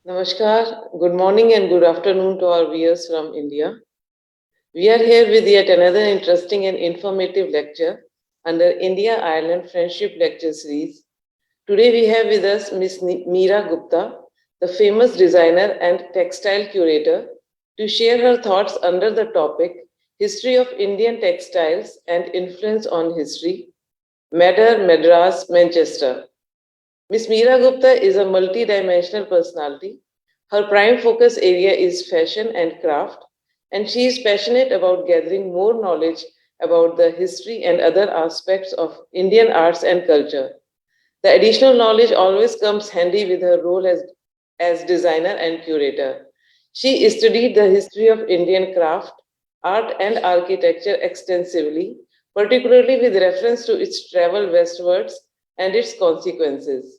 Namaskar, good morning and good afternoon to our viewers from India. We are here with yet another interesting and informative lecture under India Ireland Friendship Lecture Series. Today we have with us Miss Mira Gupta, the famous designer and textile curator, to share her thoughts under the topic History of Indian Textiles and Influence on History, Madras, Manchester. Ms. Mira Gupta is a multi-dimensional personality. Her prime focus area is fashion and craft, and she is passionate about gathering more knowledge about the history and other aspects of Indian arts and culture. The additional knowledge always comes handy with her role as designer and curator. She studied the history of Indian craft, art, and architecture extensively, particularly with reference to its travel westwards and its consequences.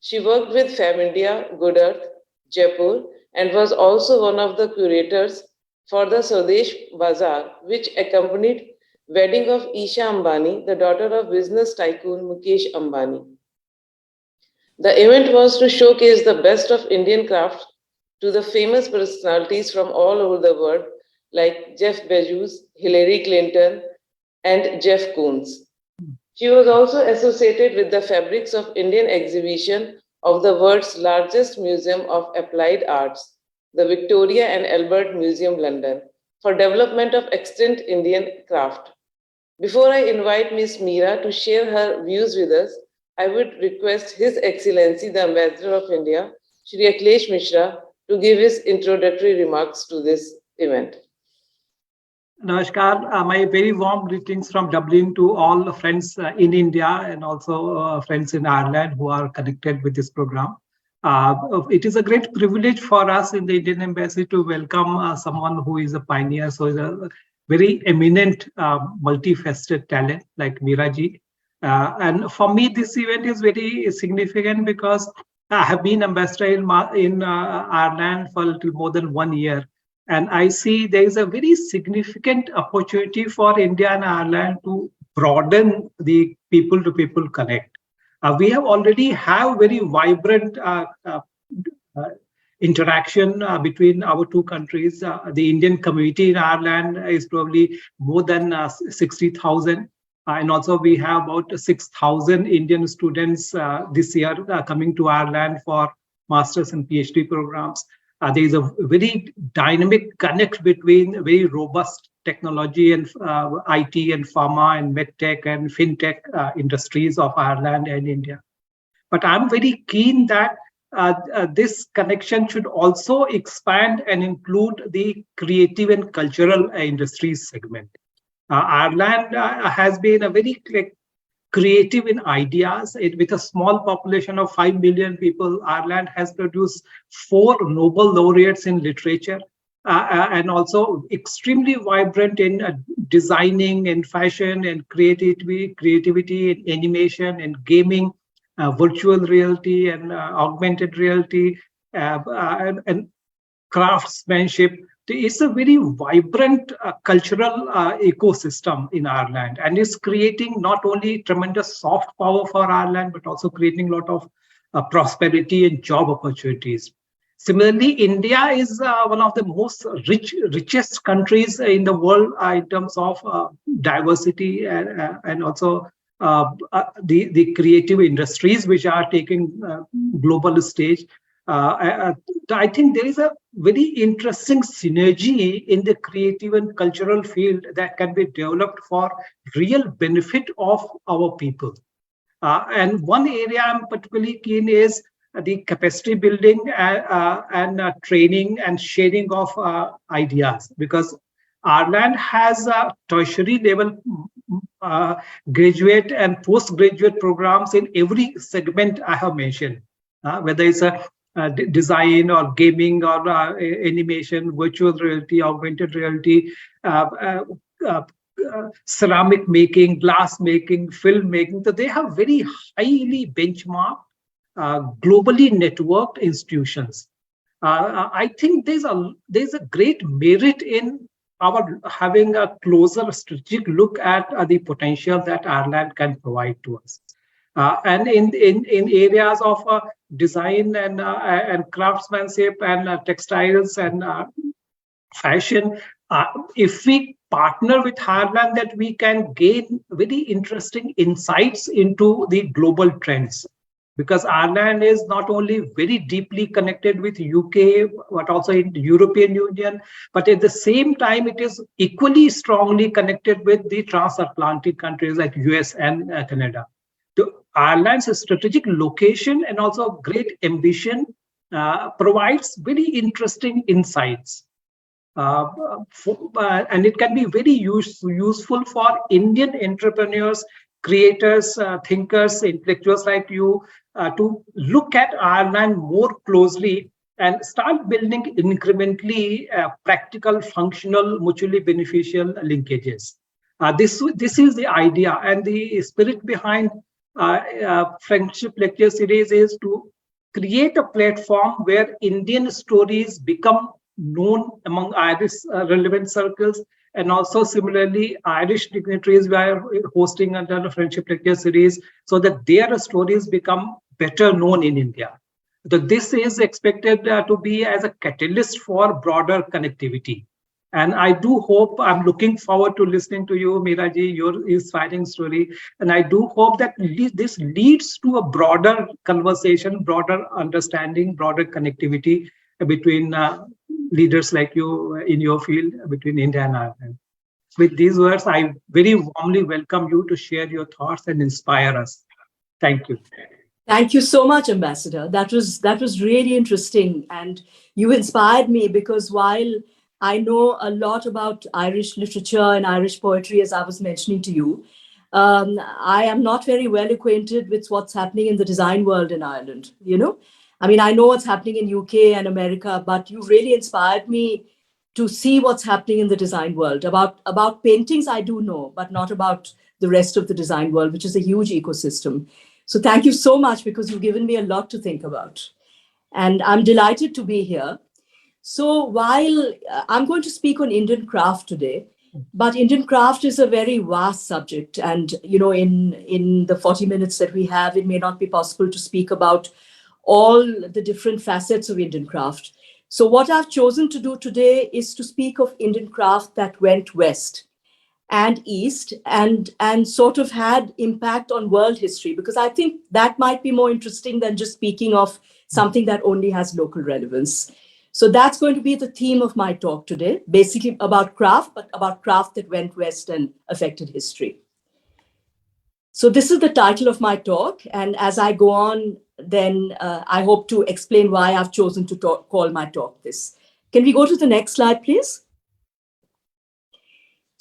She worked with Fab India, Good Earth, Jaipur, and was also one of the curators for the Swadesh Bazaar, which accompanied wedding of Isha Ambani, the daughter of business tycoon Mukesh Ambani. The event was to showcase the best of Indian craft to the famous personalities from all over the world, like Jeff Bezos, Hillary Clinton, and Jeff Koons. She was also associated with the Fabrics of Indian exhibition of the world's largest museum of applied arts, the Victoria and Albert Museum, London, for development of extant Indian craft. Before I invite Ms. Mira to share her views with us, I would request His Excellency the Ambassador of India, Shri Akhilesh Mishra, to give his introductory remarks to this event. Namaskar. My very warm greetings from Dublin to all the friends in India and also friends in Ireland who are connected with this program. It is a great privilege for us in the Indian Embassy to welcome someone who is a pioneer, so is a very eminent, multifaceted talent like Miraji. And for me, this event is very significant because I have been ambassador in Ireland for a little more than 1 year. And I see there is a very significant opportunity for India and Ireland to broaden the people-to-people connect. We have already have very vibrant uh, interaction between our two countries. The Indian community in Ireland is probably more than 60,000. And also we have about 6,000 Indian students this year coming to Ireland for master's and PhD programs. There is a very dynamic connect between very robust technology and IT and pharma and medtech and fintech industries of Ireland and India. But I'm very keen that this connection should also expand and include the creative and cultural industries segment. Ireland has been a very creative in ideas. With a small population of 5 million people, Ireland has produced 4 Nobel laureates in literature and also extremely vibrant in designing and fashion and creativity in animation and gaming, virtual reality and augmented reality and craftsmanship. It's a very vibrant cultural ecosystem in Ireland, and is creating not only tremendous soft power for Ireland, but also creating a lot of prosperity and job opportunities. Similarly, India is one of the most richest countries in the world in terms of diversity and also the creative industries which are taking global stage. I think there is a very interesting synergy in the creative and cultural field that can be developed for real benefit of our people. And one area I'm particularly keen is the capacity building and training and sharing of ideas, because Ireland has a tertiary level graduate and postgraduate programs in every segment I have mentioned, whether it's a design or gaming or animation, virtual reality, augmented reality, uh, uh, uh, ceramic making, glass making, film making. So they have very highly benchmarked, globally networked institutions. I think there's a great merit in our having a closer strategic look at the potential that Ireland can provide to us. And in areas of design and craftsmanship and textiles and fashion. If we partner with Ireland, that we can gain very interesting insights into the global trends. Because Ireland is not only very deeply connected with UK, but also in the European Union, but at the same time, it is equally strongly connected with the transatlantic countries like US and Canada. So Ireland's strategic location and also great ambition provides very interesting insights. And it can be very useful for Indian entrepreneurs, creators, thinkers, intellectuals like you to look at Ireland more closely and start building incrementally practical, functional, mutually beneficial linkages. This is the idea, and the spirit behind Friendship Lecture Series is to create a platform where Indian stories become known among Irish relevant circles, and also similarly Irish dignitaries we are hosting under the Friendship Lecture Series so that their stories become better known in India. So this is expected to be as a catalyst for broader connectivity. And I do hope, I'm looking forward to listening to you, Mira ji, your inspiring story. And I do hope that this leads to a broader conversation, broader understanding, broader connectivity between leaders like you in your field, between India and Ireland. With these words, I very warmly welcome you to share your thoughts and inspire us. Thank you. Thank you so much, Ambassador. That was really interesting, and you inspired me because while I know a lot about Irish literature and Irish poetry, as I was mentioning to you, I am not very well acquainted with what's happening in the design world in Ireland. I mean, I know what's happening in UK and America, but you really inspired me to see what's happening in the design world. About paintings, I do know, but not about the rest of the design world, which is a huge ecosystem. So thank you so much because you've given me a lot to think about. And I'm delighted to be here. So while I'm going to speak on Indian craft today, but Indian craft is a very vast subject. And, in the 40 minutes that we have, it may not be possible to speak about all the different facets of Indian craft. So what I've chosen to do today is to speak of Indian craft that went west and east and sort of had impact on world history, because I think that might be more interesting than just speaking of something that only has local relevance. So that's going to be the theme of my talk today, basically about craft, but about craft that went west and affected history. So this is the title of my talk, and as I go on, then I hope to explain why I've chosen to call my talk this. Can we go to the next slide, please?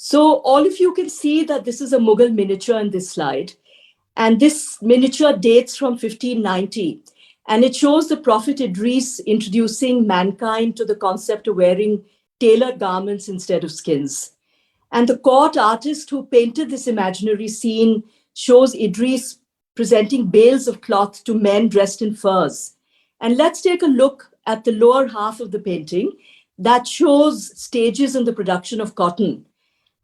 So all of you can see that this is a Mughal miniature in this slide. And this miniature dates from 1590. And it shows the Prophet Idris introducing mankind to the concept of wearing tailored garments instead of skins. And the court artist who painted this imaginary scene shows Idris presenting bales of cloth to men dressed in furs. And let's take a look at the lower half of the painting that shows stages in the production of cotton.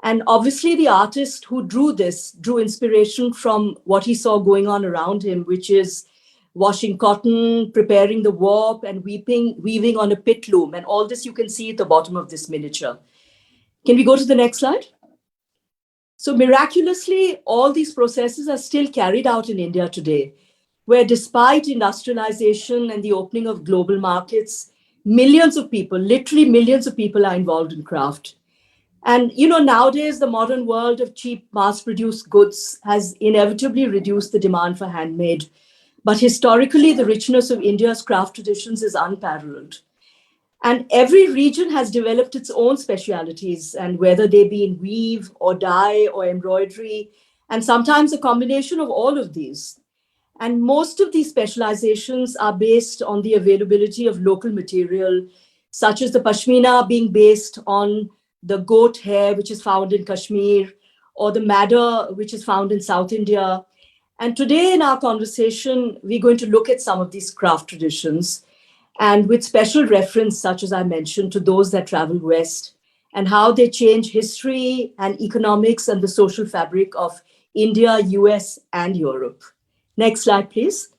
And obviously, the artist who drew this drew inspiration from what he saw going on around him, which is washing cotton, preparing the warp, and weaving on a pit loom. And all this you can see at the bottom of this miniature. Can we go to the next slide? So miraculously, all these processes are still carried out in India today, where despite industrialization and the opening of global markets, millions of people, literally millions of people, are involved in craft. And, nowadays, the modern world of cheap mass-produced goods has inevitably reduced the demand for handmade. But historically, the richness of India's craft traditions is unparalleled. And every region has developed its own specialities, and whether they be in weave or dye or embroidery, and sometimes a combination of all of these. And most of these specializations are based on the availability of local material, such as the pashmina being based on the goat hair, which is found in Kashmir, or the madder, which is found in South India. And today in our conversation, we're going to look at some of these craft traditions, and with special reference, such as I mentioned, to those that travel west and how they change history and economics and the social fabric of India, US, and Europe. Next slide, please.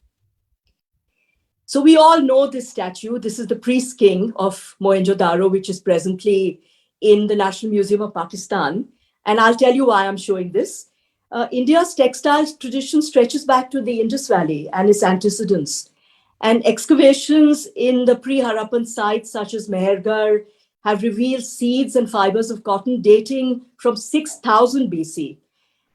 So we all know this statue. This is the priest king of Mohenjo-daro, which is presently in the National Museum of Pakistan. And I'll tell you why I'm showing this. India's textile tradition stretches back to the Indus Valley and its antecedents. And excavations in the pre-Harappan sites such as Mehergarh have revealed seeds and fibers of cotton dating from 6000 BC.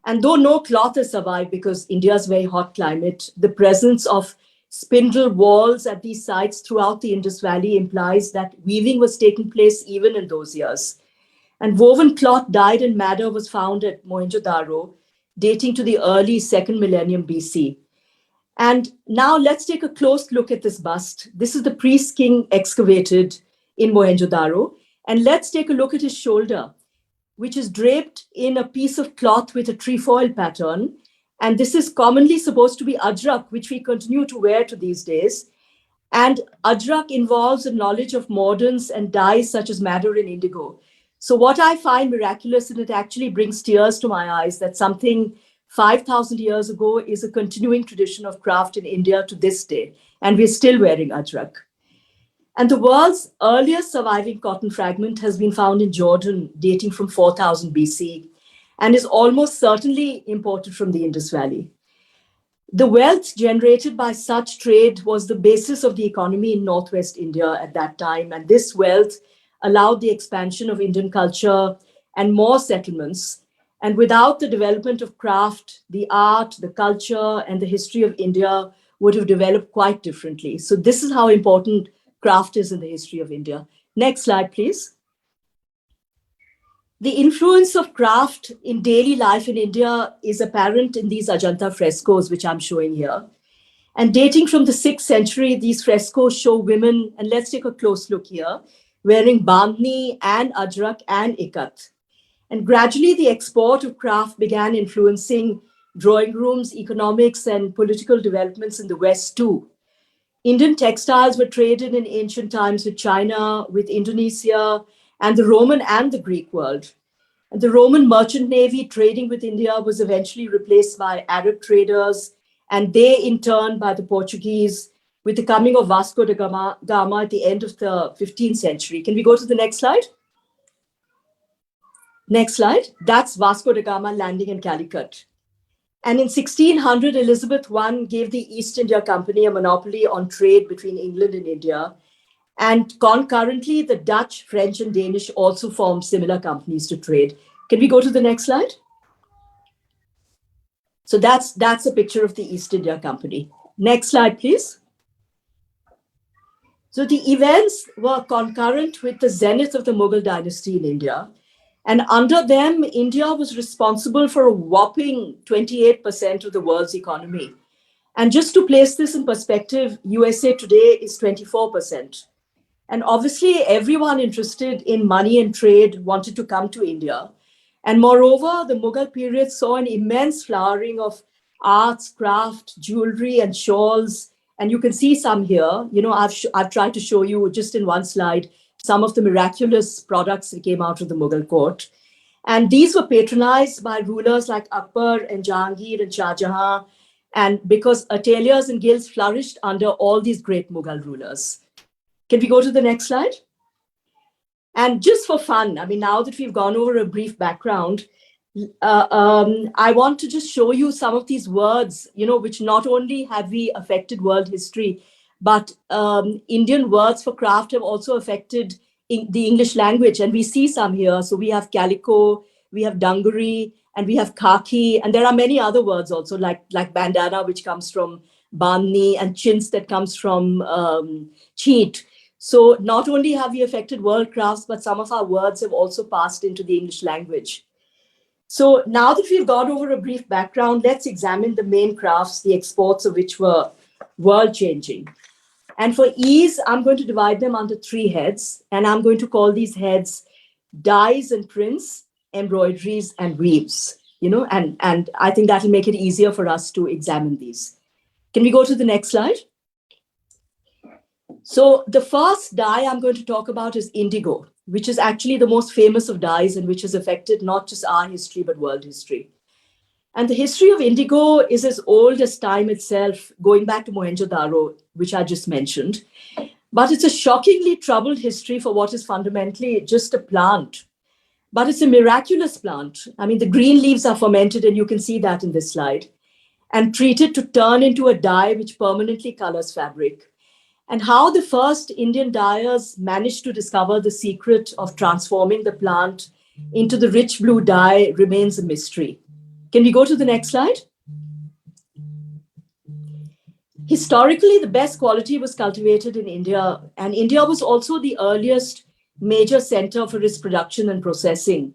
And though no cloth has survived because India's very hot climate, the presence of spindle walls at these sites throughout the Indus Valley implies that weaving was taking place even in those years. And woven cloth dyed in madder was found at Mohenjo-daro, dating to the early second millennium BC. And now let's take a close look at this bust. This is the priest king excavated in Mohenjo-daro. And let's take a look at his shoulder, which is draped in a piece of cloth with a trefoil pattern. And this is commonly supposed to be ajrak, which we continue to wear to these days. And ajrak involves a knowledge of mordants and dyes such as madder and indigo. So what I find miraculous, and it actually brings tears to my eyes, that something 5,000 years ago is a continuing tradition of craft in India to this day. And we're still wearing ajrak. And the world's earliest surviving cotton fragment has been found in Jordan, dating from 4000 BC, and is almost certainly imported from the Indus Valley. The wealth generated by such trade was the basis of the economy in Northwest India at that time, and this wealth allowed the expansion of Indian culture and more settlements. And without the development of craft, the art, the culture, and the history of India would have developed quite differently. So this is how important craft is in the history of India. Next slide, please. The influence of craft in daily life in India is apparent in these Ajanta frescoes, which I'm showing here. And dating from the 6th century, these frescoes show women, and let's take a close look here, wearing bandhni and ajrak and ikat. And gradually, the export of craft began influencing drawing rooms, economics, and political developments in the West too. Indian textiles were traded in ancient times with China, with Indonesia, and the Roman and the Greek world. And the Roman merchant navy trading with India was eventually replaced by Arab traders, and they in turn by the Portuguese, with the coming of Vasco da Gama at the end of the 15th century. Can we go to the next slide? Next slide. That's Vasco da Gama landing in Calicut. And in 1600, Elizabeth I gave the East India Company a monopoly on trade between England and India. And concurrently, the Dutch, French, and Danish also formed similar companies to trade. Can we go to the next slide? So that's a picture of the East India Company. Next slide, please. So the events were concurrent with the zenith of the Mughal dynasty in India. And under them, India was responsible for a whopping 28% of the world's economy. And just to place this in perspective, USA today is 24%. And obviously, everyone interested in money and trade wanted to come to India. And moreover, the Mughal period saw an immense flowering of arts, craft, jewelry, and shawls. And you can see some here. You know, I've tried to show you just in one slide some of the miraculous products that came out of the Mughal court. And these were patronized by rulers like Akbar and Jahangir and Shah Jahan, and because ateliers and guilds flourished under all these great Mughal rulers. Can we go to the next slide? And just for fun, I mean, now that we've gone over a brief background, I want to just show you some of these words, you know, which not only have we affected world history, but Indian words for craft have also affected the English language. And we see some here. So we have calico, we have dungaree, and we have khaki. And there are many other words also, like bandana, which comes from bandhni, and chintz that comes from cheat. So not only have we affected world crafts, but some of our words have also passed into the English language. So now that we've gone over a brief background, let's examine the main crafts, the exports of which were world-changing. And for ease, I'm going to divide them under 3 heads, and I'm going to call these heads dyes and prints, embroideries, and weaves. You know, and I think that'll make it easier for us to examine these. Can we go to the next slide? So the first dye I'm going to talk about is indigo, which is actually the most famous of dyes and which has affected not just our history, but world history. And the history of indigo is as old as time itself, going back to Mohenjo-daro, which I just mentioned. But it's a shockingly troubled history for what is fundamentally just a plant. But it's a miraculous plant. I mean, the green leaves are fermented, and you can see that in this slide, and treated to turn into a dye which permanently colors fabric. And how the first Indian dyers managed to discover the secret of transforming the plant into the rich blue dye remains a mystery. Can we go to the next slide? Historically, the best quality was cultivated in India, and India was also the earliest major center for its production and processing.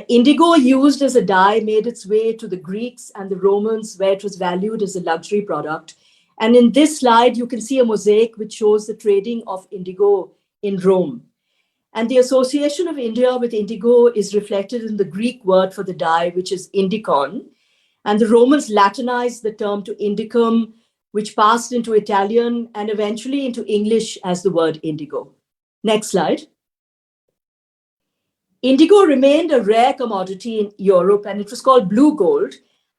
Indigo used as a dye made its way to the Greeks and the Romans, where it was valued as a luxury product. And in this slide, you can see a mosaic which shows the trading of indigo in Rome. And the association of India with indigo is reflected in the Greek word for the dye, which is indicon. And the Romans Latinized the term to indicum, which passed into Italian and eventually into English as the word indigo. Next slide. Indigo remained a rare commodity in Europe, and it was called blue gold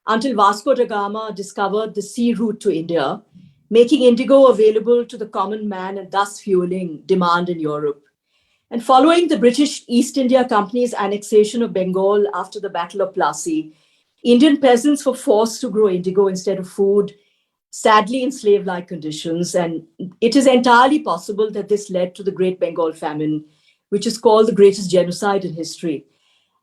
until Vasco da Gama discovered the sea route to India, making indigo available to the common man and thus fueling demand in Europe. And following the British East India Company's annexation of Bengal after the Battle of Plassey, Indian peasants were forced to grow indigo instead of food, sadly in slave-like conditions. And it is entirely possible that this led to the Great Bengal Famine, which is called the greatest genocide in history.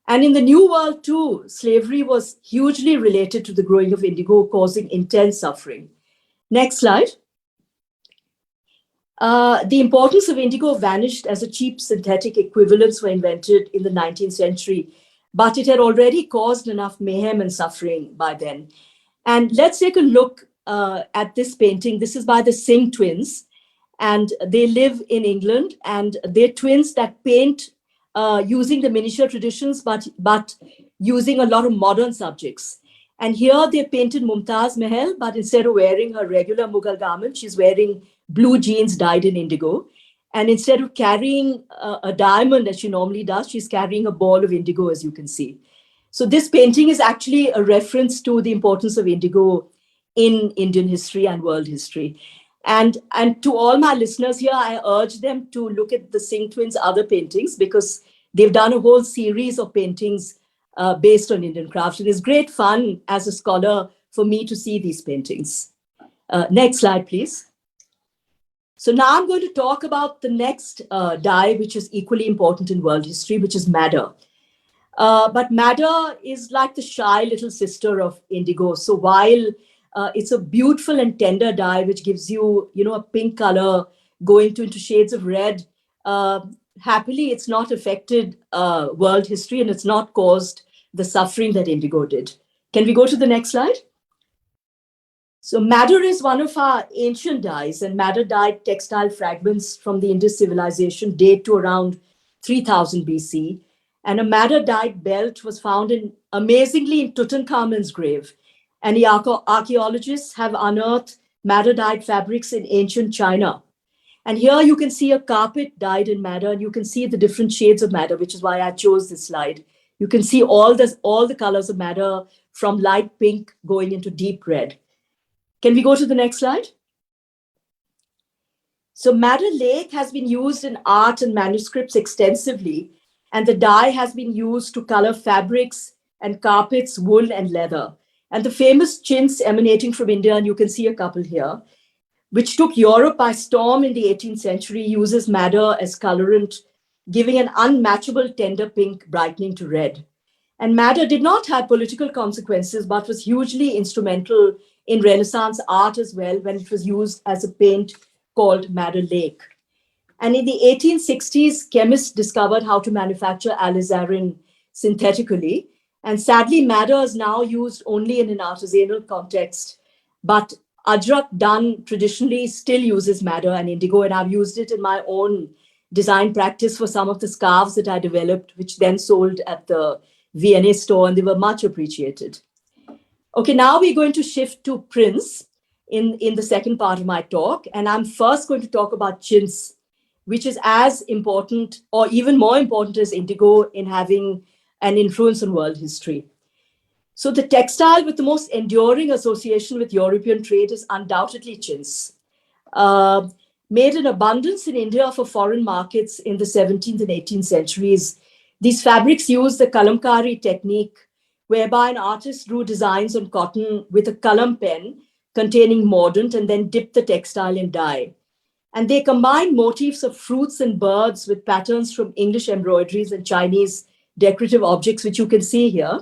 And in the New World too, slavery was hugely related to the growing of indigo, causing intense suffering. Next slide. The importance of indigo vanished as a cheap synthetic equivalents were invented in the 19th century, but it had already caused enough mayhem and suffering by then. And let's take a look at this painting. This is by the Singh twins, and they live in England, and they're twins that paint using the miniature traditions, but using a lot of modern subjects. And here they painted Mumtaz Mahal, but instead of wearing her regular Mughal garment, she's wearing blue jeans dyed in indigo. And instead of carrying a diamond as she normally does, she's carrying a ball of indigo, as you can see. So this painting is actually a reference to the importance of indigo in Indian history and world history. And to all my listeners here, I urge them to look at the Singh twins' other paintings, because they've done a whole series of paintings based on Indian craft. It is great fun as a scholar for me to see these paintings. Next slide, please. So now I'm going to talk about the next dye, which is equally important in world history, which is madder. But madder is like the shy little sister of indigo. So while it's a beautiful and tender dye, which gives you, a pink color going into shades of red, happily, it's not affected world history, and it's not caused the suffering that indigo did. Can we go to the next slide? So madder is one of our ancient dyes, and madder dyed textile fragments from the Indus civilization date to around 3000 BC. And a madder dyed belt was found amazingly in Tutankhamun's grave. And the archaeologists have unearthed madder dyed fabrics in ancient China. And here you can see a carpet dyed in madder, and you can see the different shades of madder, which is why I chose this slide. You can see all the colors of madder, from light pink going into deep red. Can we go to the next slide? So madder lake has been used in art and manuscripts extensively, and the dye has been used to color fabrics and carpets, wool and leather. And the famous chintz emanating from India, and you can see a couple here, which took Europe by storm in the 18th century, uses madder as colorant, giving an unmatchable tender pink brightening to red. And madder did not have political consequences, but was hugely instrumental in Renaissance art as well, when it was used as a paint called madder lake. And in the 1860s, chemists discovered how to manufacture alizarin synthetically. And sadly, madder is now used only in an artisanal context. But ajrak done traditionally still uses madder and indigo, and I've used it in my own design practice for some of the scarves that I developed, which then sold at the V&A store, and they were much appreciated. Okay, now we're going to shift to prints in the second part of my talk. And I'm first going to talk about chintz, which is as important or even more important as indigo in having an influence on world history. So the textile with the most enduring association with European trade is undoubtedly chintz. Uh, Made in abundance in India for foreign markets in the 17th and 18th centuries, these fabrics used the kalamkari technique, whereby an artist drew designs on cotton with a kalam pen containing mordant and then dipped the textile in dye. And they combined motifs of fruits and birds with patterns from English embroideries and Chinese decorative objects, which you can see here.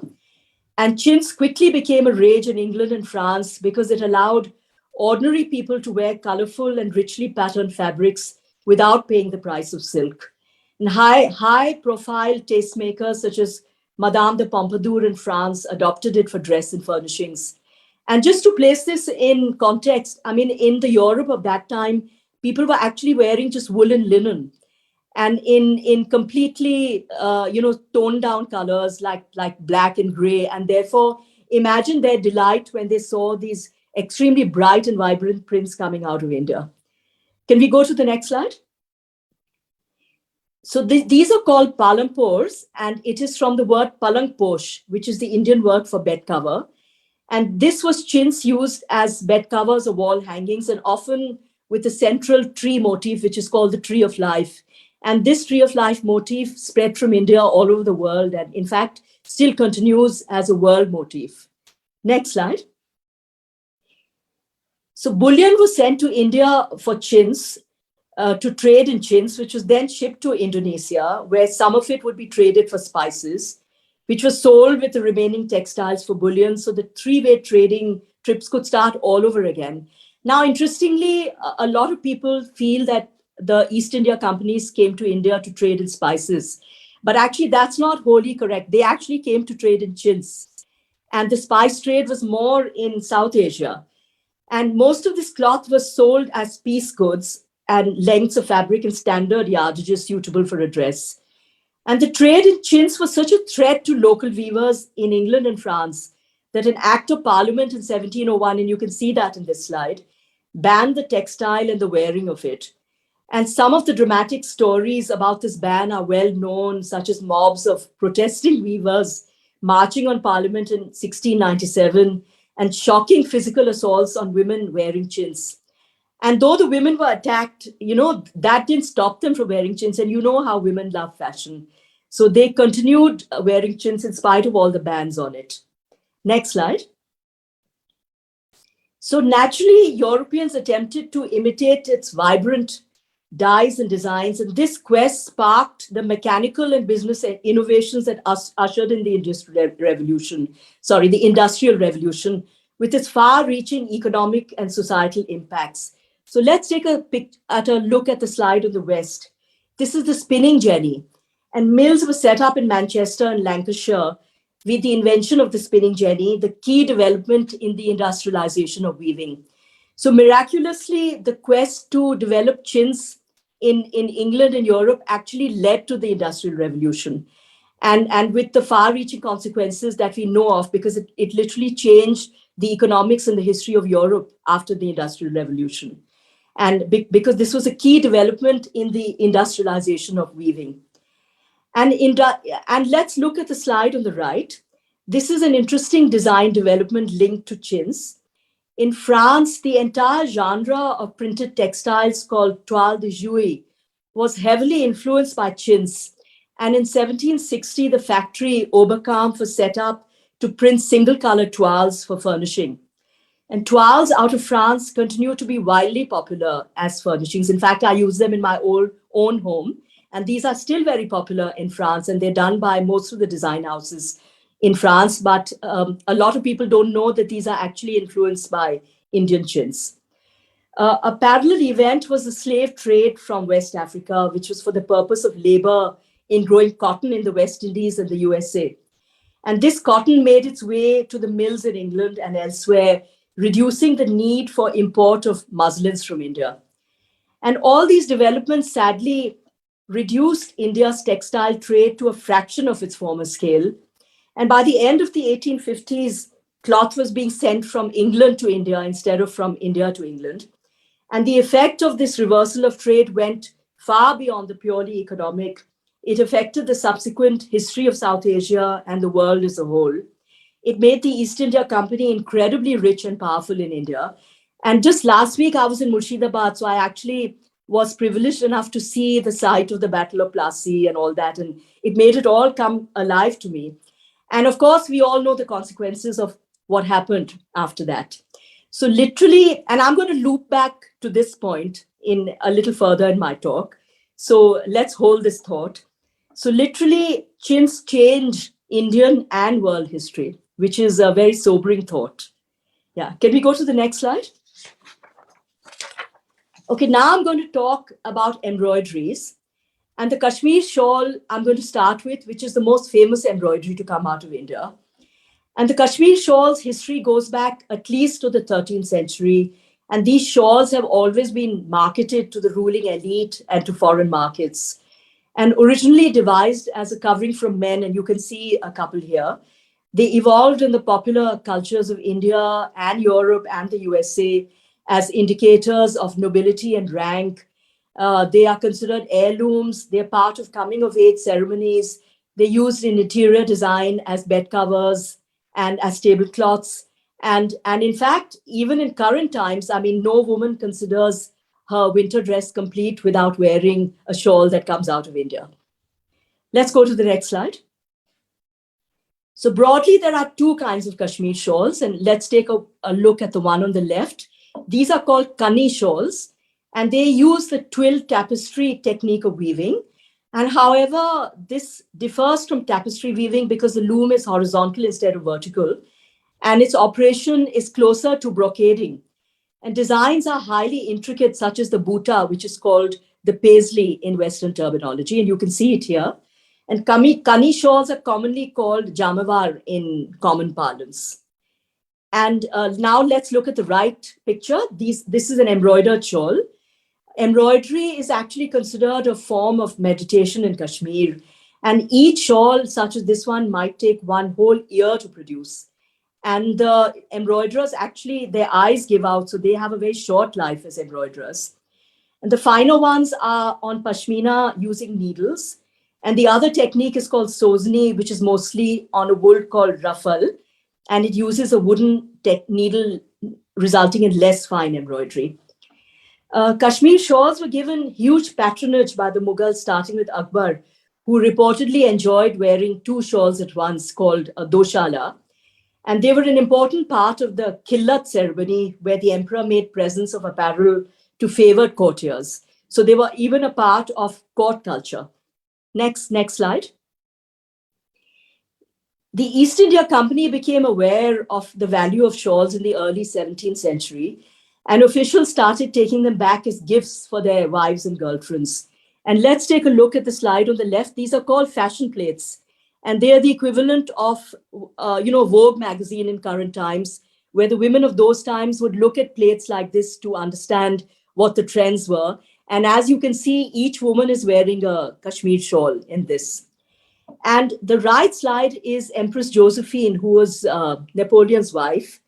And chintz quickly became a rage in England and France because it allowed ordinary people to wear colorful and richly patterned fabrics without paying the price of silk. And high profile tastemakers such as Madame de Pompadour in France adopted it for dress and furnishings. And just to place this in context, I mean, in the Europe of that time, people were actually wearing just woolen linen and in completely toned down colors like black and gray, and therefore imagine their delight when they saw these extremely bright and vibrant prints coming out of India. Can we go to the next slide? So these are called palampors, and it is from the word palangposh, which is the Indian word for bed cover. And this was chintz used as bed covers or wall hangings, and often with a central tree motif, which is called the tree of life. And this tree of life motif spread from India all over the world, and in fact, still continues as a world motif. Next slide. So bullion was sent to India for chintz, to trade in chintz, which was then shipped to Indonesia, where some of it would be traded for spices, which was sold with the remaining textiles for bullion. So the three-way trading trips could start all over again. Now, interestingly, a lot of people feel that the East India companies came to India to trade in spices. But actually, that's not wholly correct. They actually came to trade in chintz. And the spice trade was more in South Asia. And most of this cloth was sold as piece goods and lengths of fabric in standard yardages suitable for a dress. And the trade in chintz was such a threat to local weavers in England and France that an act of parliament in 1701, and you can see that in this slide, banned the textile and the wearing of it. And some of the dramatic stories about this ban are well known, such as mobs of protesting weavers marching on Parliament in 1697 and shocking physical assaults on women wearing chintz. And though the women were attacked, that didn't stop them from wearing chintz. And you know how women love fashion. So they continued wearing chintz in spite of all the bans on it. Next slide. So naturally, Europeans attempted to imitate its vibrant dyes and designs. And this quest sparked the mechanical and business innovations that ushered in the Industrial Revolution, with its far-reaching economic and societal impacts. So let's take a look at the slide on the west. This is the spinning jenny. And mills were set up in Manchester and Lancashire with the invention of the spinning jenny, the key development in the industrialization of weaving. So miraculously, the quest to develop chintz in England and Europe actually led to the Industrial Revolution. And with the far-reaching consequences that we know of, because it literally changed the economics and the history of Europe after the Industrial Revolution. And because this was a key development in the industrialization of weaving. And let's look at the slide on the right. This is an interesting design development linked to chintz. In France, the entire genre of printed textiles called toile de jouy was heavily influenced by chintz. And in 1760, the factory Oberkampf was set up to print single-color toiles for furnishing. And toiles out of France continue to be widely popular as furnishings. In fact, I use them in my own home. And these are still very popular in France, and they're done by most of the design houses in France. But a lot of people don't know that these are actually influenced by Indian chintz. A parallel event was the slave trade from West Africa, which was for the purpose of labor in growing cotton in the West Indies and the USA. And this cotton made its way to the mills in England and elsewhere, reducing the need for import of muslins from India. And all these developments sadly reduced India's textile trade to a fraction of its former scale. And by the end of the 1850s, cloth was being sent from England to India instead of from India to England. And the effect of this reversal of trade went far beyond the purely economic. It affected the subsequent history of South Asia and the world as a whole. It made the East India Company incredibly rich and powerful in India. And just last week, I was in Murshidabad, so I actually was privileged enough to see the site of the Battle of Plassey and all that. And it made it all come alive to me. And of course, we all know the consequences of what happened after that. So literally, and I'm going to loop back to this point in a little further in my talk. So let's hold this thought. So literally, chins change Indian and world history, which is a very sobering thought. Yeah, can we go to the next slide? Okay, now I'm going to talk about embroideries. And the Kashmir shawl I'm going to start with, which is the most famous embroidery to come out of India. And the Kashmir shawl's history goes back at least to the 13th century. And these shawls have always been marketed to the ruling elite and to foreign markets. And originally devised as a covering from men, and you can see a couple here, they evolved in the popular cultures of India and Europe and the USA as indicators of nobility and rank. They are considered heirlooms. They're part of coming of age ceremonies. They're used in interior design as bed covers and as tablecloths. And in fact, even in current times, I mean, no woman considers her winter dress complete without wearing a shawl that comes out of India. Let's go to the next slide. So broadly, there are two kinds of Kashmir shawls, and let's take a look at the one on the left. These are called Kani shawls, and they use the twill tapestry technique of weaving. And however, this differs from tapestry weaving because the loom is horizontal instead of vertical, and its operation is closer to brocading. And designs are highly intricate, such as the buta, which is called the paisley in Western terminology, and you can see it here. And Kani shawls are commonly called jamavar in common parlance. And now let's look at the right picture. This is an embroidered shawl. Embroidery is actually considered a form of meditation in Kashmir. And each shawl, such as this one, might take one whole year to produce. And the embroiderers actually, their eyes give out, so they have a very short life as embroiderers. And the finer ones are on pashmina using needles. And the other technique is called sozni, which is mostly on a wool called ruffle. And it uses a wooden needle, resulting in less fine embroidery. Kashmir shawls were given huge patronage by the Mughals, starting with Akbar, who reportedly enjoyed wearing two shawls at once called a doshala. And they were an important part of the Killat ceremony, where the emperor made presents of apparel to favored courtiers. So they were even a part of court culture. Next slide. The East India Company became aware of the value of shawls in the early 17th century, and officials started taking them back as gifts for their wives and girlfriends. And let's take a look at the slide on the left. These are called fashion plates. And they are the equivalent of, Vogue magazine in current times, where the women of those times would look at plates like this to understand what the trends were. And as you can see, each woman is wearing a Kashmir shawl in this. And the right slide is Empress Josephine, who was Napoleon's wife.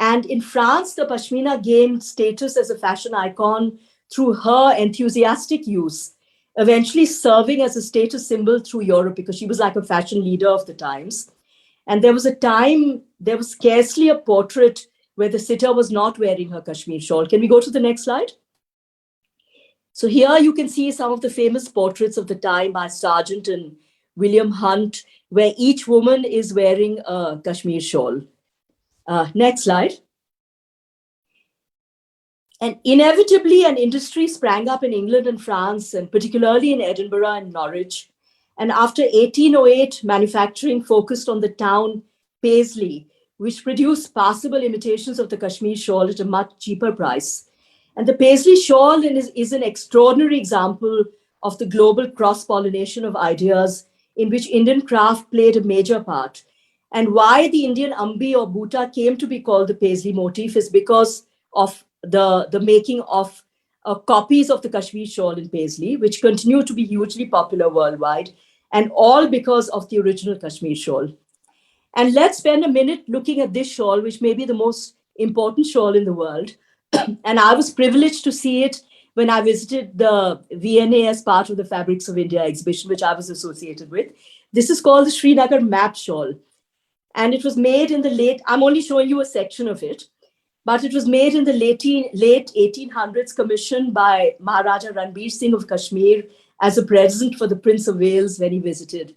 And in France, the pashmina gained status as a fashion icon through her enthusiastic use, eventually serving as a status symbol through Europe because she was like a fashion leader of the times. And there was a time, there was scarcely a portrait where the sitter was not wearing her Kashmir shawl. Can we go to the next slide? So here you can see some of the famous portraits of the time by Sargent and William Hunt, where each woman is wearing a Kashmir shawl. Next slide. And inevitably, an industry sprang up in England and France, and particularly in Edinburgh and Norwich. And after 1808, manufacturing focused on the town Paisley, which produced passable imitations of the Kashmir shawl at a much cheaper price. And the Paisley shawl is an extraordinary example of the global cross-pollination of ideas in which Indian craft played a major part. And why the Indian ambi or buta came to be called the Paisley motif is because of the making of copies of the Kashmir shawl in Paisley, which continue to be hugely popular worldwide, and all because of the original Kashmir shawl. And let's spend a minute looking at this shawl, which may be the most important shawl in the world. And I was privileged to see it when I visited the VNA as part of the Fabrics of India exhibition, which I was associated with. This is called the Srinagar map shawl. And it was made in the late, I'm only showing you a section of it, but it was made in the late 1800s, commissioned by Maharaja Ranbir Singh of Kashmir as a present for the Prince of Wales when he visited.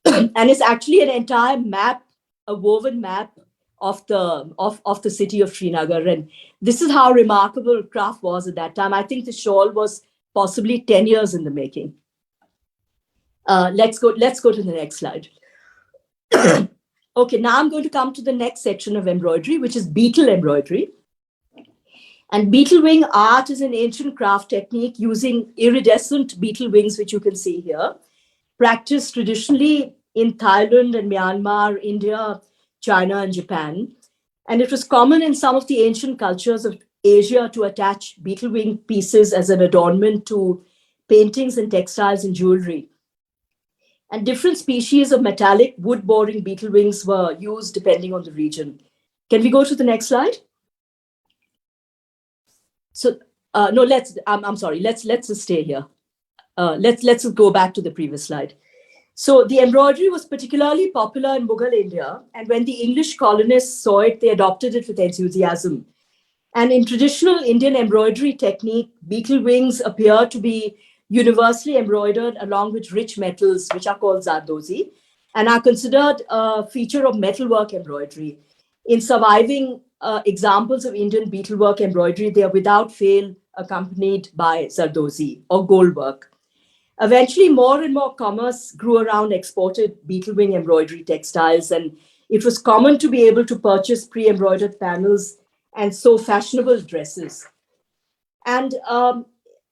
And it's actually an entire map, a woven map of the city of Srinagar. And this is how remarkable craft was at that time. I think the shawl was possibly 10 years in the making. Let's go to the next slide. Okay, now I'm going to come to the next section of embroidery, which is beetle embroidery. And beetle wing art is an ancient craft technique using iridescent beetle wings, which you can see here, practiced traditionally in Thailand and Myanmar, India, China, and Japan. And it was common in some of the ancient cultures of Asia to attach beetle wing pieces as an adornment to paintings and textiles and jewelry. And different species of metallic wood-boring beetle wings were used depending on the region. Can we go to the next slide? So, no, I'm sorry, let's just stay here. Let's go back to the previous slide. So the embroidery was particularly popular in Mughal India, and when the English colonists saw it, they adopted it with enthusiasm. And in traditional Indian embroidery technique, beetle wings appear to be universally embroidered along with rich metals, which are called zardozi, and are considered a feature of metalwork embroidery. In surviving examples of Indian beetlework embroidery, they are without fail accompanied by zardozi or gold work. Eventually, more and more commerce grew around exported beetle wing embroidery textiles, and it was common to be able to purchase pre-embroidered panels and sew fashionable dresses. And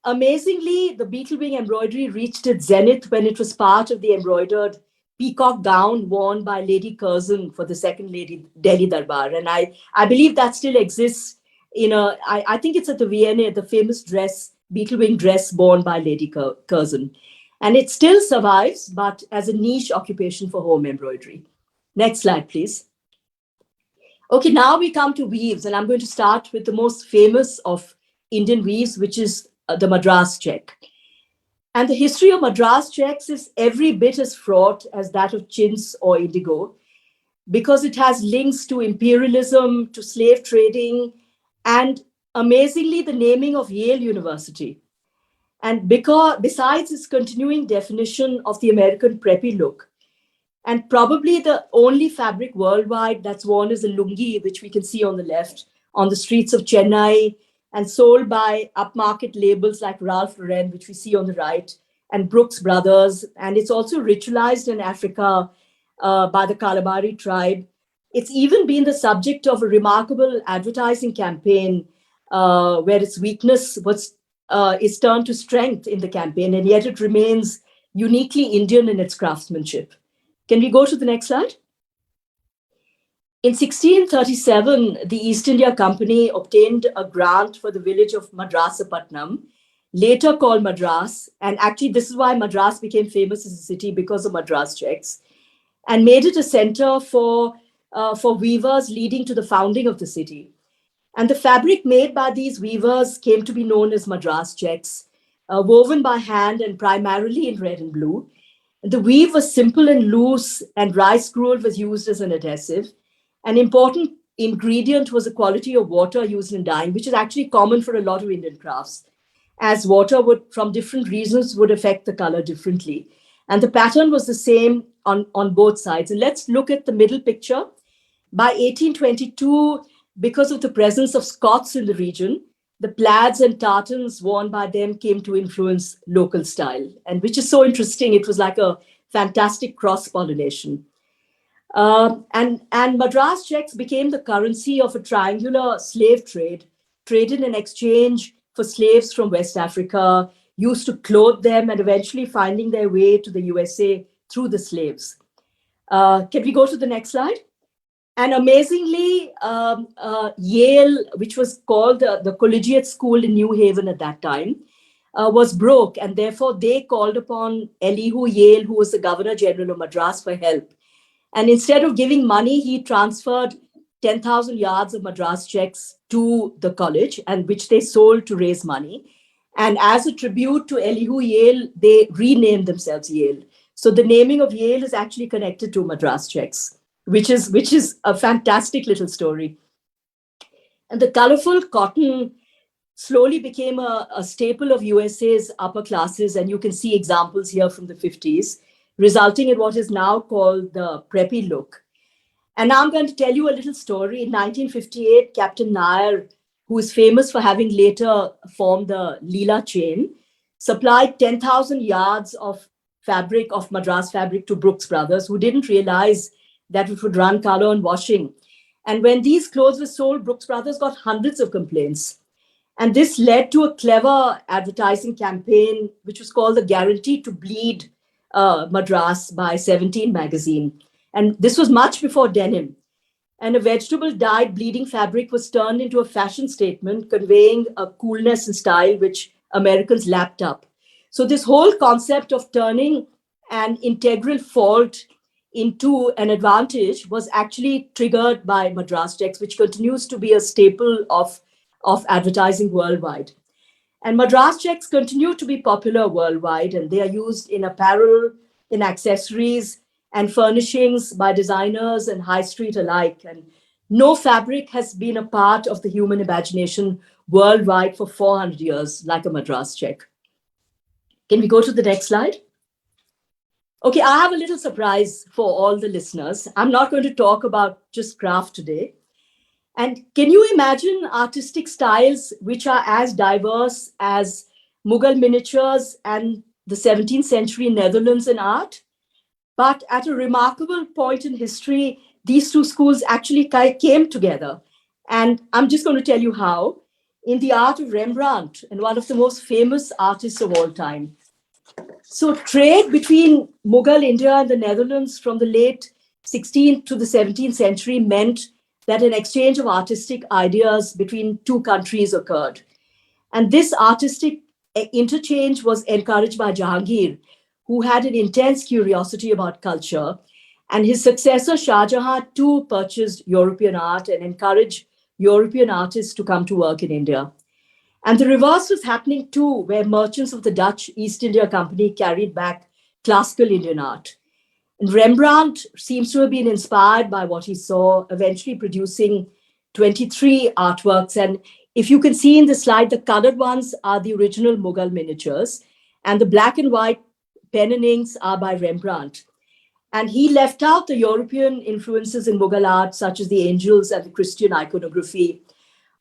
amazingly, the beetle wing embroidery reached its zenith when it was part of the embroidered peacock gown worn by Lady Curzon for the second Lady Delhi Darbar. And I believe that still exists I think it's at the V&A, the famous dress, beetle wing dress worn by Lady Curzon. And it still survives, but as a niche occupation for home embroidery. Next slide, please. Okay, now we come to weaves, and I'm going to start with the most famous of Indian weaves, which is the Madras check. And the history of Madras checks is every bit as fraught as that of chintz or indigo, because it has links to imperialism, to slave trading, and amazingly, the naming of Yale University. And besides its continuing definition of the American preppy look, and probably the only fabric worldwide that's worn is a lungi, which we can see on the left, on the streets of Chennai, and sold by upmarket labels like Ralph Lauren, which we see on the right, and Brooks Brothers. And it's also ritualized in Africa by the Kalabari tribe. It's even been the subject of a remarkable advertising campaign where its weakness is turned to strength in the campaign, and yet it remains uniquely Indian in its craftsmanship. Can we go to the next slide? In 1637, the East India Company obtained a grant for the village of Madrasapatnam, later called Madras. And actually, this is why Madras became famous as a city, because of Madras checks, and made it a center for weavers, leading to the founding of the city. And the fabric made by these weavers came to be known as Madras checks, woven by hand and primarily in red and blue. The weave was simple and loose, and rice gruel was used as an adhesive. An important ingredient was the quality of water used in dyeing, which is actually common for a lot of Indian crafts, as water would, from different reasons, would affect the color differently. And the pattern was the same on both sides. And let's look at the middle picture. By 1822, because of the presence of Scots in the region, the plaids and tartans worn by them came to influence local style, and which is so interesting. It was like a fantastic cross-pollination. And Madras checks became the currency of a triangular slave trade, traded in exchange for slaves from West Africa, used to clothe them, and eventually finding their way to the USA through the slaves. Can we go to the next slide? And amazingly, Yale, which was called the Collegiate School in New Haven at that time, was broke. And therefore, they called upon Elihu Yale, who was the Governor General of Madras, for help. And instead of giving money, he transferred 10,000 yards of Madras checks to the college, and which they sold to raise money. And as a tribute to Elihu Yale, they renamed themselves Yale. So the naming of Yale is actually connected to Madras checks. which is a fantastic little story. And the colorful cotton slowly became a staple of USA's upper classes, and you can see examples here from the 50s, resulting in what is now called the preppy look. And now I'm going to tell you a little story. In 1958, Captain Nair, who is famous for having later formed the Leela chain, supplied 10,000 yards of fabric, of Madras fabric, to Brooks Brothers, who didn't realize that it would run color on washing. And when these clothes were sold, Brooks Brothers got hundreds of complaints. And this led to a clever advertising campaign, which was called the Guarantee to Bleed Madras by 17 magazine. And this was much before denim. And a vegetable dyed bleeding fabric was turned into a fashion statement, conveying a coolness and style which Americans lapped up. So this whole concept of turning an integral fault into an advantage was actually triggered by Madras checks, which continues to be a staple of advertising worldwide. And Madras checks continue to be popular worldwide, and they are used in apparel, in accessories, and furnishings by designers and high street alike. And no fabric has been a part of the human imagination worldwide for 400 years, like a Madras check. Can we go to the next slide? Okay, I have a little surprise for all the listeners. I'm not going to talk about just craft today. And can you imagine artistic styles which are as diverse as Mughal miniatures and the 17th century Netherlands in art? But at a remarkable point in history, these two schools actually came together. And I'm just going to tell you how. In the art of Rembrandt, and one of the most famous artists of all time. So trade between Mughal India and the Netherlands from the late 16th to the 17th century meant that an exchange of artistic ideas between two countries occurred. And this artistic interchange was encouraged by Jahangir, who had an intense curiosity about culture. And his successor, Shah Jahan, too purchased European art and encouraged European artists to come to work in India. And the reverse was happening too, where merchants of the Dutch East India Company carried back classical Indian art. And Rembrandt seems to have been inspired by what he saw, eventually producing 23 artworks. And if you can see in the slide, the colored ones are the original Mughal miniatures, and the black and white pen and inks are by Rembrandt. And he left out the European influences in Mughal art, such as the angels and the Christian iconography.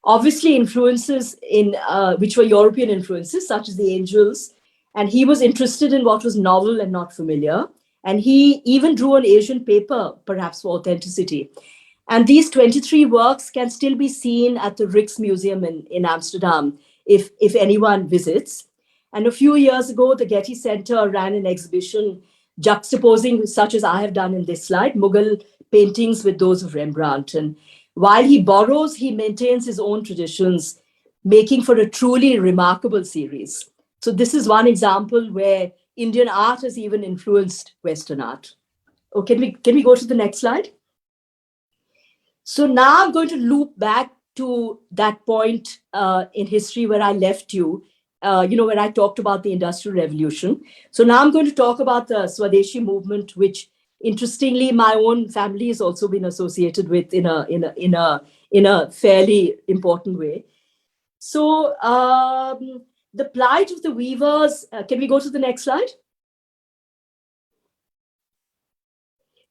Obviously, influences in which were European influences, such as the angels. And he was interested in what was novel and not familiar. And he even drew on Asian paper, perhaps for authenticity. And these 23 works can still be seen at the Rijksmuseum in Amsterdam, if anyone visits. And a few years ago, the Getty Center ran an exhibition juxtaposing, such as I have done in this slide, Mughal paintings with those of Rembrandt. And while he borrows, he maintains his own traditions, making for a truly remarkable series. So this is one example where Indian art has even influenced Western art. Oh, can we go to the next slide? So now I'm going to loop back to that point in history where I left you, when I talked about the Industrial Revolution. So now I'm going to talk about the Swadeshi movement, which interestingly my own family has also been associated with in a fairly important way. So the plight of the weavers, can we go to the next slide?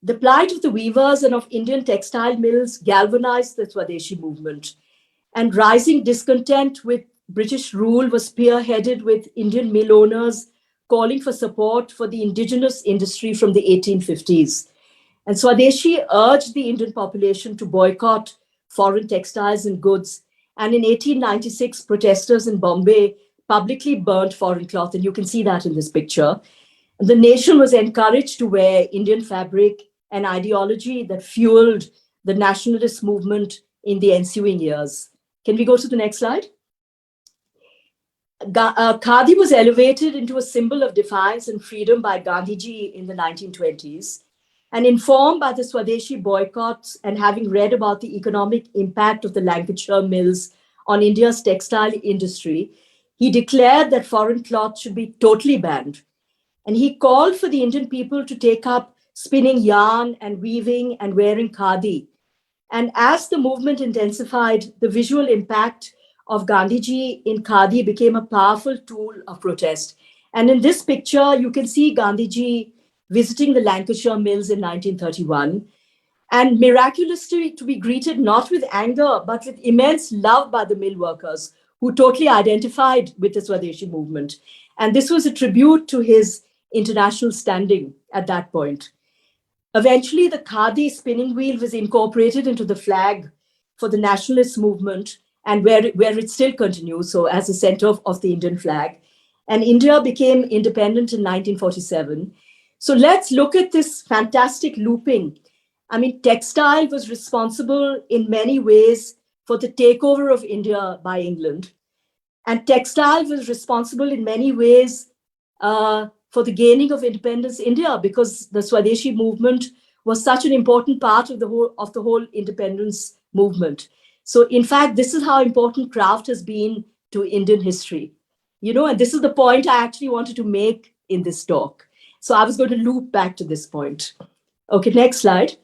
The plight of the weavers and of Indian textile mills galvanized the Swadeshi movement. And rising discontent with British rule was spearheaded with Indian mill owners calling for support for the indigenous industry from the 1850s. And Swadeshi urged the Indian population to boycott foreign textiles and goods. And in 1896, protesters in Bombay publicly burnt foreign cloth. And you can see that in this picture. And the nation was encouraged to wear Indian fabric, an ideology that fueled the nationalist movement in the ensuing years. Can we go to the next slide? Khadi was elevated into a symbol of defiance and freedom by Gandhiji in the 1920s. And informed by the Swadeshi boycotts and having read about the economic impact of the Lancashire mills on India's textile industry, he declared that foreign cloth should be totally banned. And he called for the Indian people to take up spinning yarn and weaving and wearing khadi. And as the movement intensified, the visual impact of Gandhiji in khadi became a powerful tool of protest. And in this picture, you can see Gandhiji visiting the Lancashire mills in 1931, and miraculously to be greeted not with anger, but with immense love by the mill workers who totally identified with the Swadeshi movement. And this was a tribute to his international standing at that point. Eventually, the Khadi spinning wheel was incorporated into the flag for the nationalist movement, and where it still continues, so as a center of the Indian flag. And India became independent in 1947. So let's look at this fantastic looping. I mean, textile was responsible in many ways for the takeover of India by England. And textile was responsible in many ways for the gaining of independence India, because the Swadeshi movement was such an important part of the whole independence movement. So in fact, this is how important craft has been to Indian history. And this is the point I actually wanted to make in this talk. So I was going to loop back to this point. Okay, next slide.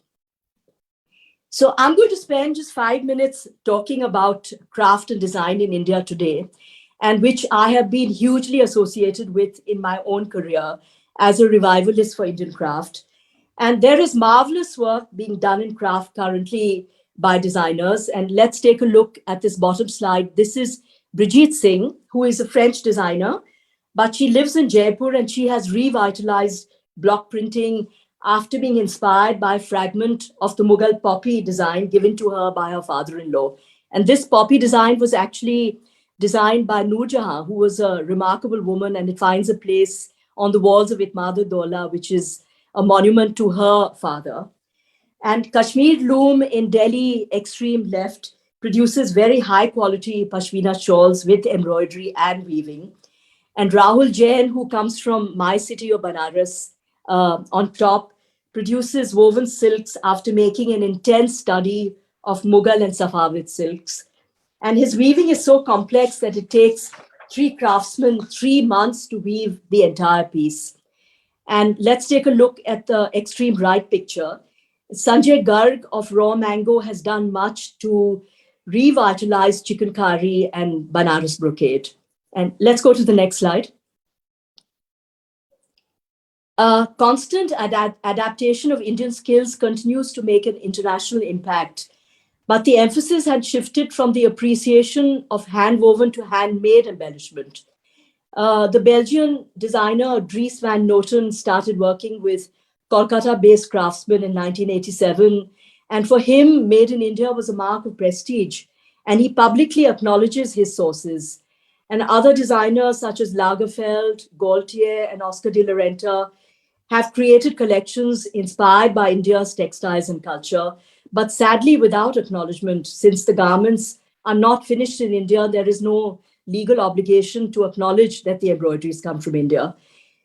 So I'm going to spend just 5 minutes talking about craft and design in India today, and which I have been hugely associated with in my own career as a revivalist for Indian craft. And there is marvelous work being done in craft currently by designers. And let's take a look at this bottom slide. This is Brigitte Singh, who is a French designer, but she lives in Jaipur, and she has revitalized block printing after being inspired by a fragment of the Mughal poppy design given to her by her father-in-law. And this poppy design was actually designed by Noor Jahan, who was a remarkable woman, and it finds a place on the walls of Itmad-ud-Dawla, which is a monument to her father. And Kashmir Loom in Delhi, extreme left, produces very high quality pashmina shawls with embroidery and weaving. And Rahul Jain, who comes from my city of Banaras, on top, produces woven silks after making an intense study of Mughal and Safavid silks. And his weaving is so complex that it takes 3 craftsmen 3 months to weave the entire piece. And let's take a look at the extreme right picture. Sanjay Garg of Raw Mango has done much to revitalize chikankari and Banaras brocade. And let's go to the next slide. Constant adaptation of Indian skills continues to make an international impact. But the emphasis had shifted from the appreciation of hand-woven to handmade embellishment. The Belgian designer Dries van Noten started working with Kolkata-based craftsmen in 1987. And for him, made in India was a mark of prestige. And he publicly acknowledges his sources. And other designers such as Lagerfeld, Gaultier, and Oscar de la Renta have created collections inspired by India's textiles and culture, but sadly without acknowledgement. Since the garments are not finished in India, there is no legal obligation to acknowledge that the embroideries come from India.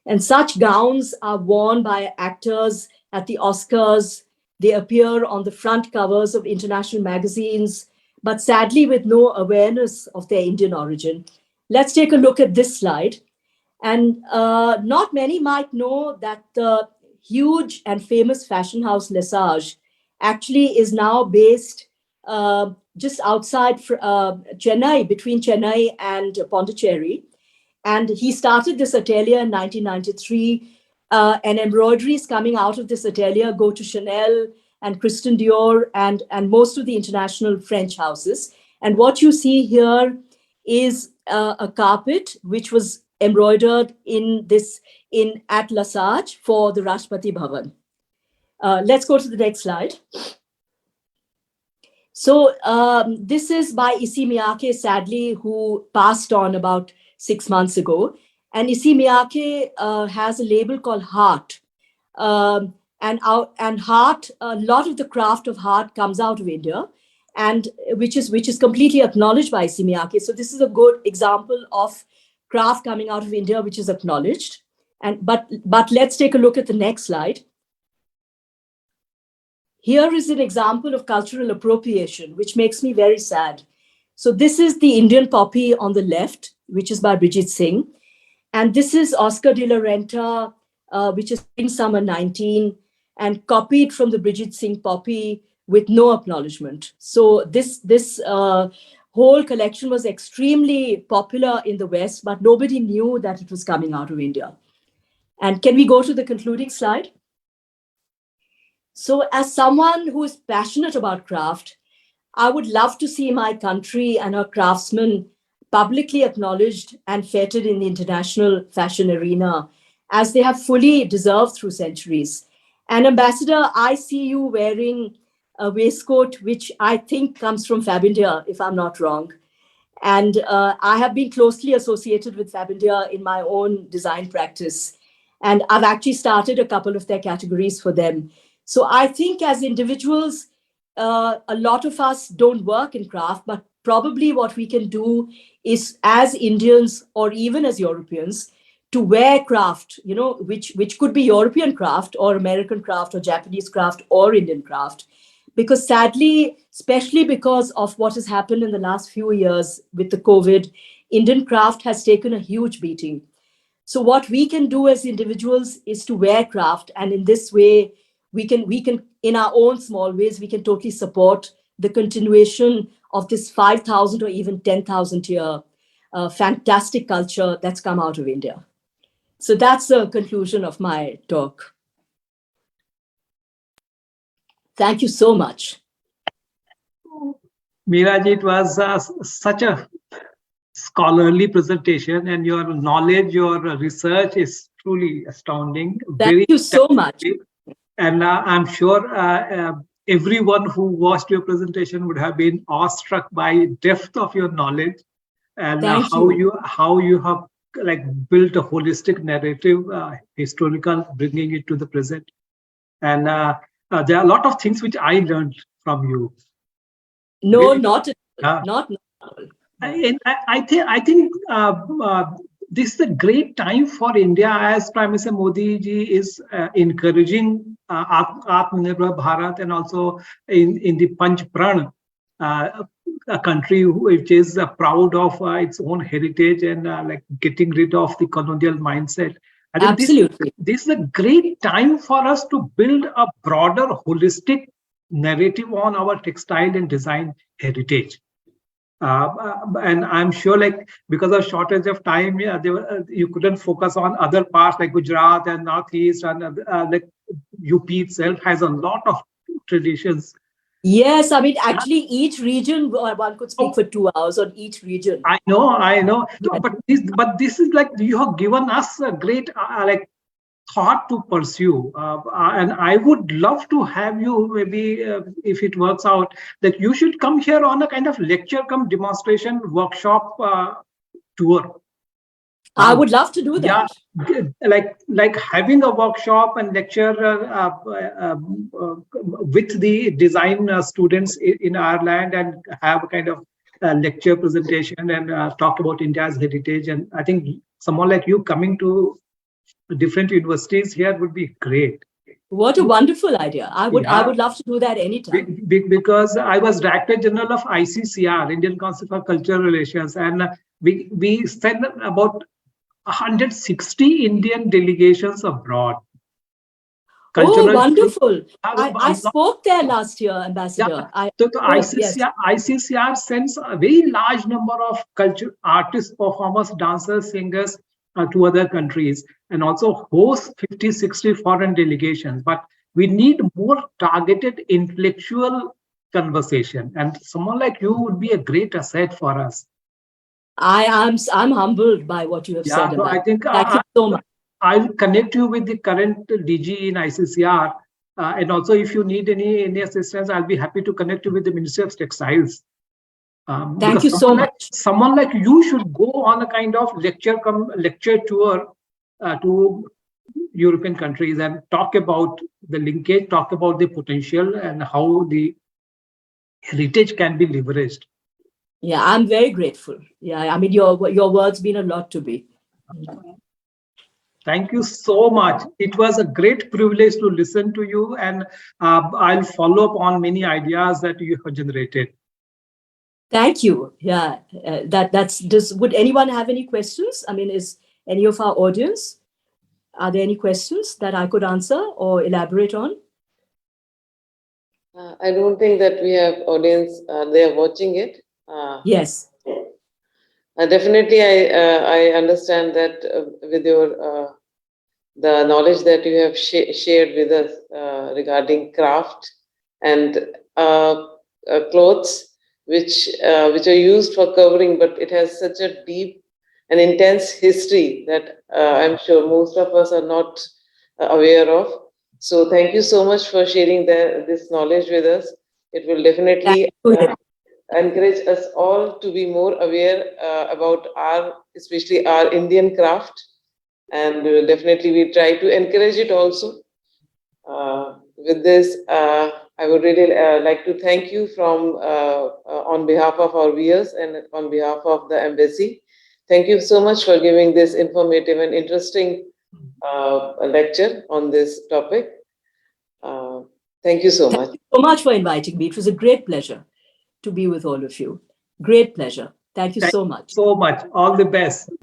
And such gowns are worn by actors at the Oscars. They appear on the front covers of international magazines, but sadly with no awareness of their Indian origin. Let's take a look at this slide. And not many might know that the huge and famous fashion house Lesage actually is now based just outside Chennai, between Chennai and Pondicherry. And he started this atelier in 1993. And embroideries coming out of this atelier go to Chanel and Christian Dior and most of the international French houses. And what you see here is a carpet which was embroidered at Lesage for the Rashtrapati Bhavan. Let's go to the next slide. So this is by Issey Miyake, sadly, who passed on about 6 months ago. And Issey Miyake has a label called Heart. And Heart, a lot of the craft of Heart comes out of India, and which is completely acknowledged by Issey Miyake. So this is a good example of craft coming out of India, which is acknowledged. But let's take a look at the next slide. Here is an example of cultural appropriation, which makes me very sad. So this is the Indian poppy on the left, which is by Brigitte Singh. And this is Oscar de la Renta, which is Spring Summer 19. and copied from the Bridget Singh poppy with no acknowledgement. So this whole collection was extremely popular in the West, but nobody knew that it was coming out of India. And can we go to the concluding slide? So as someone who is passionate about craft, I would love to see my country and our craftsmen publicly acknowledged and feted in the international fashion arena, as they have fully deserved through centuries. And Ambassador, I see you wearing a waistcoat which I think comes from Fab India, if I'm not wrong. And I have been closely associated with Fab India in my own design practice. And I've actually started a couple of their categories for them. So I think as individuals, a lot of us don't work in craft, but probably what we can do is, as Indians or even as Europeans, to wear craft, which could be European craft or American craft or Japanese craft or Indian craft. Because sadly, especially because of what has happened in the last few years with the COVID, Indian craft has taken a huge beating. So what we can do as individuals is to wear craft, and in this way, we can in our own small ways, we can totally support the continuation of this 5,000 or even 10,000 year fantastic culture that's come out of India. So that's the conclusion of my talk. Thank you so much. Miraji, it was such a scholarly presentation, and your knowledge, your research is truly astounding. Thank you so much. And I'm sure everyone who watched your presentation would have been awestruck by depth of your knowledge and how you have built a holistic narrative, historical, bringing it to the present. And there are a lot of things which I learned from you. No, not at all. I think this is a great time for India, as Prime Minister Modi ji is encouraging Atmanirbhar Bharat, and also in the Panch Pran, a country which is proud of its own heritage and getting rid of the colonial mindset. I think absolutely, this is a great time for us to build a broader, holistic narrative on our textile and design heritage. And I'm sure, because of shortage of time, you couldn't focus on other parts like Gujarat and Northeast, and UP itself has a lot of traditions. Yes, I mean, actually, each region, one could speak for 2 hours on each region. I know. No, but this is you have given us a great thought to pursue, and I would love to have you, maybe if it works out, that you should come here on a kind of lecture come demonstration workshop tour. I would love to do that. Yeah, like having a workshop and lecture with the design students in Ireland, and have a kind of lecture presentation and talk about India's heritage. And I think someone like you coming to different universities here would be great. What a wonderful idea. I would love to do that anytime. Because I was Director General of ICCR, Indian Council for Cultural Relations, and we sent about 160 Indian delegations abroad. Oh, wonderful. I spoke there last year, Ambassador. Yeah. ICCR sends a very large number of culture artists, performers, dancers, singers to other countries, and also host 50, 60 foreign delegations. But we need more targeted intellectual conversation, and someone like you would be a great asset for us. I'm humbled by what you have said. So I think thank you so much. I'll connect you with the current DG in ICCR, and also if you need any assistance, I'll be happy to connect you with the Ministry of Textiles. Thank you so much. Someone like you should go on a kind of lecture tour to European countries and talk about the linkage, talk about the potential, and how the heritage can be leveraged. Yeah, I'm very grateful. Yeah, I mean, your words mean a lot to me. Thank you so much. It was a great privilege to listen to you, and I'll follow up on many ideas that you have generated. Thank you. Yeah, would anyone have any questions? I mean, is any of our audience, are there any questions that I could answer or elaborate on? I don't think that we have audience. They are watching it. Yes. Definitely, I understand that with your the knowledge that you have shared with us regarding craft and clothes, which are used for covering, but it has such a deep and intense history that I'm sure most of us are not aware of. So, thank you so much for sharing this knowledge with us. It will definitely encourage us all to be more aware about especially our Indian craft, and definitely we try to encourage it also. With this, I would really like to thank you on behalf of our viewers and on behalf of the embassy. Thank you so much for giving this informative and interesting lecture on this topic. Thank you so much. Thank you so much for inviting me. It was a great pleasure to be with all of you. Great pleasure. Thank you Thank so you much. so much. All the best.